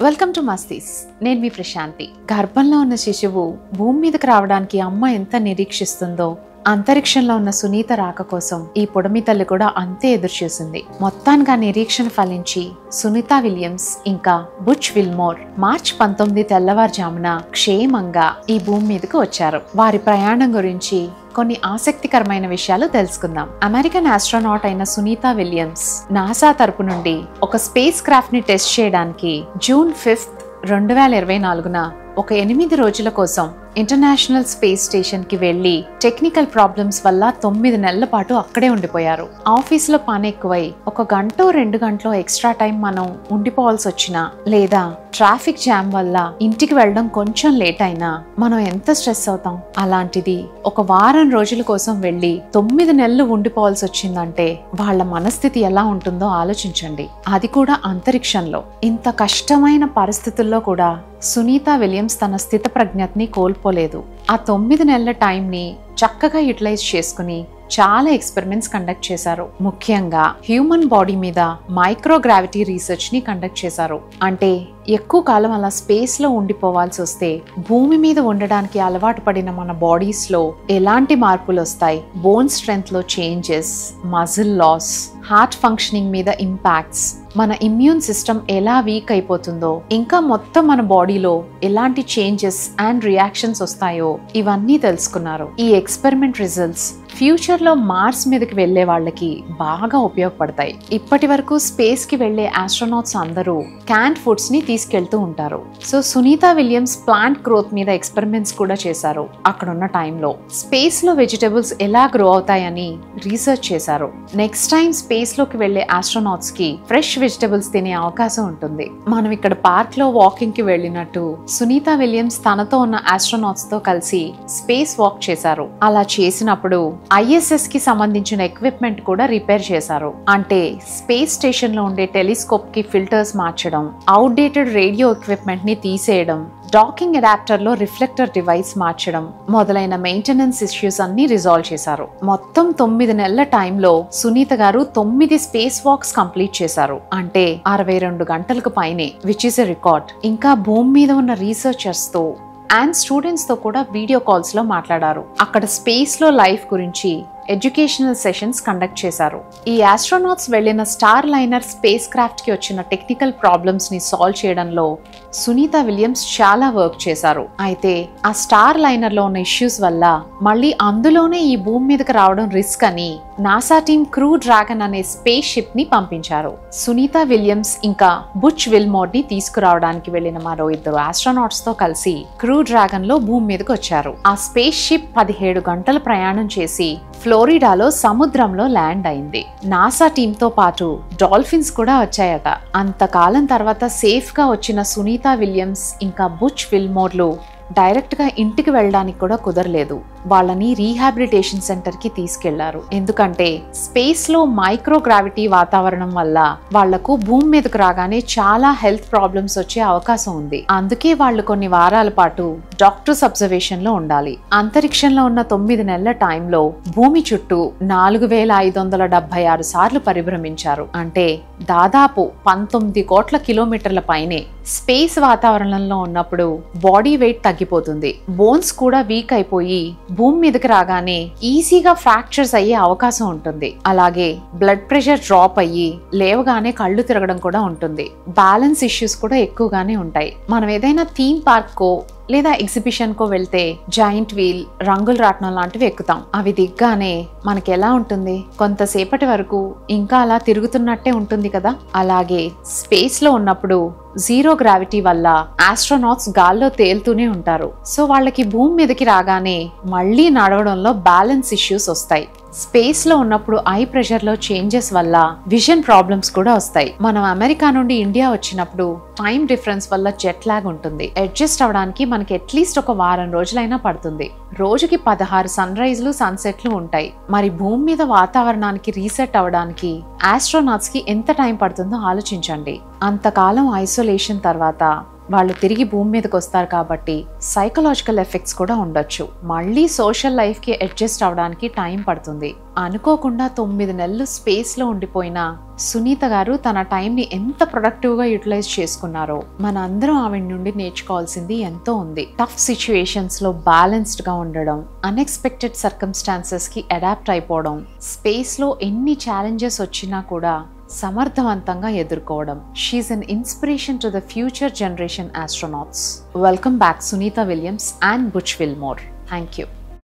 Welcome to Mastis. నేను మీ ప్రశాంతి. గర్భంలో ఉన్న శిశువు భూమి మీదకి రావడానికి అమ్మ ఎంత నిరీక్షిస్తుందో అంతరిక్షంలో ఉన్న సునీత రాక కోసం ఈ పొడమి తల్లి కూడా అంతే ఎదురు చూసింది. మొత్తానికి నిరీక్షణ ఫలించి సునీత విలియమ్స్ ఇంకా బుచ్ విల్మోర్ మార్చి 19 తెల్లవారుజామున క్షేమంగా ఈ భూమి మీదకు వచ్చారు. వారి ప్రయాణం గురించి కొన్ని ఆసక్తికరమైన విషయాలు తెలుసుకుందాం. అమెరికన్ ఆస్ట్రోనాట్ అయిన సునీత విలియమ్స్ నాసా తరపు నుండి ఒక స్పేస్ క్రాఫ్ట్ ని టెస్ట్ చేయడానికి జూన్ 5, 2024న ఒక 8 రోజుల కోసం ఇంటర్నేషనల్ స్పేస్ స్టేషన్ కి వెళ్లి టెక్నికల్ ప్రాబ్లమ్స్ వల్ల 9 నెలల పాటు అక్కడే ఉండిపోయారు. ఆఫీస్ లో పని ఎక్కువై 1 గంట 2 గంటలో ఎక్స్ట్రా టైం మనం ఉండిపోవాల్సి వచ్చినా లేదా ట్రాఫిక్ జామ్ వల్ల ఇంటికి వెళ్ళడం కొంచెం లేట్ అయినా మనం ఎంత స్ట్రెస్ అవుతాం. అలాంటిది ఒక వారం రోజుల కోసం వెళ్లి 9 నెలలు ఉండిపోవాల్సి వచ్చిందంటే వాళ్ళ మనస్థితి ఎలా ఉంటుందో ఆలోచించండి. అది కూడా అంతరిక్షంలో. ఇంత కష్టమైన పరిస్థితుల్లో కూడా సునీత విలియమ్స్ తన స్థిత ప్రజ్ఞతని కోల్పోలేదు. ఆ 9 నెలల టైంని చక్కగా యూటిలైజ్ చేసుకుని చాలా ఎక్స్పెరిమెంట్స్ కండక్ట్ చేశారు. ముఖ్యంగా హ్యూమన్ బాడీ మీద మైక్రోగ్రావిటీ రీసెర్చ్ ని కండక్ట్ చేశారు. అంటే ఎక్కువ కాలం అలా స్పేస్ లో ఉండిపోవాల్సి వస్తే భూమి మీద ఉండడానికి అలవాటు పడిన మన బాడీస్ లో ఎలాంటి మార్పులు వస్తాయి, బోన్ స్ట్రెంగ్త్ లో changes, muscle loss, heart functioning మీద ఇంపాక్ట్స్, మన ఇమ్యూన్ సిస్టమ్ ఎలా వీక్ అయిపోతుందో, ఇంకా మొత్తం మన బాడీలో ఎలాంటి చేంజెస్ అండ్ రియాక్షన్స్ వస్తాయో ఇవన్నీ తెలుసుకున్నారు. ఈ ఎక్స్పెరిమెంట్ రిజల్ట్స్ ఫ్యూచర్ లో మార్స్ మీదకి వెళ్లే వాళ్ళకి బాగా ఉపయోగపడతాయి. ఇప్పటి వరకు స్పేస్ కి వెళ్లే ఆస్ట్రోనాట్స్ అందరూ క్యాన్డ్ ఫుడ్స్ ని తీసుకెళ్తూ ఉంటారు. So Sunita Williams plant growth మీద ఎక్స్పెరిమెంట్స్ కూడా చేశారు. అక్కడ ఉన్న టైంలో స్పేస్ లో వెజిటబుల్స్ ఎలా గ్రో అవుతాయని రీసెర్చ్ చేశారు. నెక్స్ట్ టైం స్పేస్ లోకి వెళ్లే ఆస్ట్రోనాట్స్ కి ఫ్రెష్ వెజిటబుల్స్ తినే అవకాశం ఉంటుంది. మనం ఇక్కడ పార్క్ లో వాకింగ్ కి వెళ్ళినట్టు సునీత విలియమ్స్ తనతో ఉన్న ఆస్ట్రోనాట్స్ తో కలిసి స్పేస్ వాక్ చేశారు. అలా చేసినప్పుడు ISS కి సంబంధించిన ఎక్విప్మెంట్ కూడా రిపేర్ చేశారు. అంటే స్పేస్ స్టేషన్ లో ఉండే టెలిస్కోప్ కి ఫిల్టర్స్ మార్చడం, అవుట్డేటెడ్ రేడియో ఎక్విప్మెంట్ ని తీసేయడం, డాకింగ్ అడాప్టర్ లో రిఫ్లెక్టర్ డివైస్ మార్చడం మొదలైన మెయింటెనెన్స్ ఇష్యూస్ అన్ని రిజాల్వ్ చేశారు. మొత్తం 9 నెలల టైంలో సునీత గారు 9 స్పేస్ వాక్స్ కంప్లీట్ చేశారు. అంటే 62 గంటలకు పైనే, విచ్ ఇస్ ఎ రికార్డ్. ఇంకా భూమి మీద ఉన్న రీసెర్చర్స్ తో అండ్ స్టూడెంట్స్ తో కూడా వీడియో కాల్స్ లో మాట్లాడారు. అక్కడ స్పేస్ లో లైఫ్ గురించి ఎడ్యుకేషనల్ సెషన్స్ కండక్ట్ చేశారు. ఈ ఆస్ట్రోనాట్స్ వెళ్లిన స్టార్ లైనర్ స్పేస్ క్రాఫ్ట్ కి వచ్చిన టెక్నికల్ ప్రాబ్లమ్స్ ని సాల్వ్ చేయడంలో సునీత విలియమ్స్ చాలా వర్క్ చేశారు. అయితే ఆ స్టార్ లైనర్ లో ఉన్న ఇష్యూస్ వల్ల మళ్ళీ అందులోనే ఈ భూమి మీదకి రావడం రిస్క్ అని నాసా టీమ్ క్రూ డ్రాగన్ అనే స్పేస్ షిప్ ని పంపించారు. సునీత విలియమ్స్ ఇంకా బుచ్ విల్మోర్ ని తీసుకురావడానికి వెళ్లిన మరో 2 ఆస్ట్రోనాట్స్ తో కలిసి క్రూ డ్రాగన్ లో భూమి మీదకి వచ్చారు. ఆ స్పేస్ షిప్ 17 గంటల ప్రయాణం చేసి ఫ్లోరిడాలో సముద్రంలో ల్యాండ్ అయింది. నాసా టీమ్ తో పాటు డాల్ఫిన్స్ కూడా వచ్చాయట. అంతకాలం తర్వాత సేఫ్ గా వచ్చిన సునీత విలియమ్స్ ఇంకా బుచ్ విల్మోర్లు డైరెక్ట్ గా ఇంటికి వెళ్ళడానికి కూడా కుదరలేదు. వాళ్ళని రీహాబిలిటేషన్ సెంటర్ కి తీసుకెళ్లారు. ఎందుకంటే స్పేస్ లో మైక్రోగ్రావిటీ వాతావరణం వల్ల వాళ్లకు భూమి మీదకు రాగానే చాలా హెల్త్ ప్రాబ్లమ్స్ వచ్చే అవకాశం ఉంది. అందుకే వాళ్ళు కొన్ని వారాల పాటు డాక్టర్స్ అబ్జర్వేషన్ లో ఉండాలి. అంతరిక్షంలో ఉన్న 9 నెలల టైంలో భూమి చుట్టూ 4576 సార్లు పరిభ్రమించారు. అంటే దాదాపు 19 కోట్ల కిలోమీటర్ల పైనే. స్పేస్ వాతావరణంలో ఉన్నప్పుడు బాడీ వెయిట్ తగ్గిపోతుంది, బోన్స్ కూడా వీక్ అయిపోయి భూమి మీదకి రాగానే ఈజీగా ఫ్రాక్చర్స్ అయ్యే అవకాశం ఉంటుంది. అలాగే బ్లడ్ ప్రెషర్ డ్రాప్ అయ్యి లేవగానే కళ్ళు తిరగడం కూడా ఉంటుంది. బ్యాలెన్స్ ఇష్యూస్ కూడా ఎక్కువగానే ఉంటాయి. మనం ఏదైనా థీమ్ పార్క్ కో లేదా ఎగ్జిబిషన్ కో వెళ్తే జాయింట్ వీల్, రంగుల రాట్నం లాంటివి ఎక్కుతాం. అవి దిగ్గానే మనకి ఎలా ఉంటుంది, కొంతసేపటి వరకు ఇంకా అలా తిరుగుతున్నట్టే ఉంటుంది కదా. అలాగే స్పేస్ లో ఉన్నప్పుడు జీరో గ్రావిటీ వల్ల ఆస్ట్రోనాట్స్ గాల్లో తేలుతూనే ఉంటారు. సో వాళ్ళకి భూమి మీదకి రాగానే మళ్ళీ నడవడంలో బ్యాలెన్స్ ఇష్యూస్ వస్తాయి. స్పేస్ లో ఉన్నప్పుడు ఐ ప్రెషర్ లో చేంజెస్ వల్ల విజన్ ప్రాబ్లమ్స్ కూడా వస్తాయి. మనం అమెరికా నుండి ఇండియా వచ్చినప్పుడు టైం డిఫరెన్స్ వల్ల జెట్ లాగ్ ఉంటుంది. అడ్జస్ట్ అవడానికి మనకి అట్లీస్ట్ ఒక వారం రోజులైనా పడుతుంది. రోజుకి 16 సన్ రైజ్లు, సన్సెట్లు ఉంటాయి. మరి భూమి మీద వాతావరణానికి రీసెట్ అవడానికి ఆస్ట్రోనాట్స్ కి ఎంత టైం పడుతుందో ఆలోచించండి. అంతకాలం ఐసోలేషన్ తర్వాత వాళ్ళు తిరిగి భూమి మీదకి వస్తారు కాబట్టి సైకలాజికల్ ఎఫెక్ట్స్ కూడా ఉండొచ్చు. మళ్ళీ సోషల్ లైఫ్కి అడ్జస్ట్ అవడానికి టైం పడుతుంది. అనుకోకుండా 9 నెలలు స్పేస్లో ఉండిపోయిన సునీత గారు తన టైంని ఎంత ప్రొడక్టివ్గా యూటిలైజ్ చేసుకున్నారో మన అందరం ఆవిడ నుండి నేర్చుకోవాల్సింది ఎంతో ఉంది. టఫ్ సిచ్యుయేషన్స్లో బ్యాలెన్స్డ్గా ఉండడం, అన్ఎక్స్పెక్టెడ్ సర్కమ్స్టాన్సెస్కి అడాప్ట్ అయిపోవడం, స్పేస్లో ఎన్ని ఛాలెంజెస్ వచ్చినా కూడా సమర్థవంతంగా ఎదుర్కోవడం. She's an inspiration to the future generation astronauts. Welcome back Sunita Williams and Butch Wilmore. Thank you.